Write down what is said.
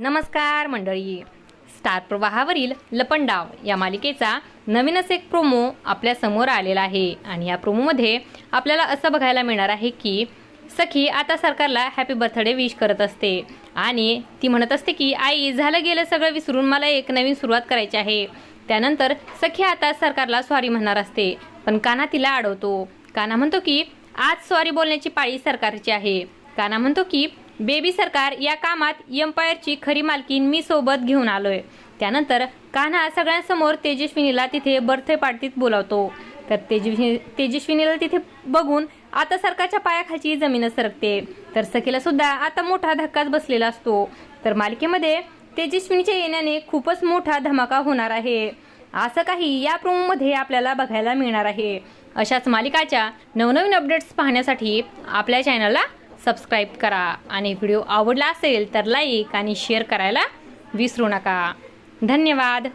नमस्कार मंडळी, स्टार प्रवाहावरील लपंडाव या मालिकेचा नवीनच एक प्रोमो आपल्या समोर आलेला आहे आणि या प्रोमोमध्ये आपल्याला असं बघायला मिळणार आहे की सखी आता सरकारला हॅपी बर्थडे विश करत असते आणि ती म्हणत असते की आई झालं गेलं सगळं विसरून मला एक नवीन सुरुवात करायची आहे। त्यानंतर सखी आता सरकारला सॉरी म्हणणार असते, पण कान्हा तिला अडवतो। कान्हा म्हणतो की आज सॉरी बोलण्याची पाळी सरकारची आहे। कान्हा म्हणतो की बेबी सरकार या कामात एम्पायरची खरी मालकीन मी सोबत घेऊन आलोय। त्यानंतर कान्हा सगळ्यांसमोर तेजस्विनीला तिथे बर्थडे पार्टीत बोलावतो। तर तेजस्विनीला तिथे बघून आता सरकारच्या पायाखालची जमीन सरकते। तर सखीला सुद्धा आता मोठा धक्काच बसलेला असतो। तर मालिकेमध्ये तेजस्विनीच्या येण्याने खूपच मोठा धमाका होणार आहे, असं काही या प्रोमोमध्ये आपल्याला बघायला मिळणार आहे। अशाच मालिकाच्या नवनवीन अपडेट्स पाहण्यासाठी आपल्या चॅनलला सबस्क्राइब करा आणि व्हिडिओ आवडला असेल तर लाईक आणि शेअर करायला विसरू नका। धन्यवाद।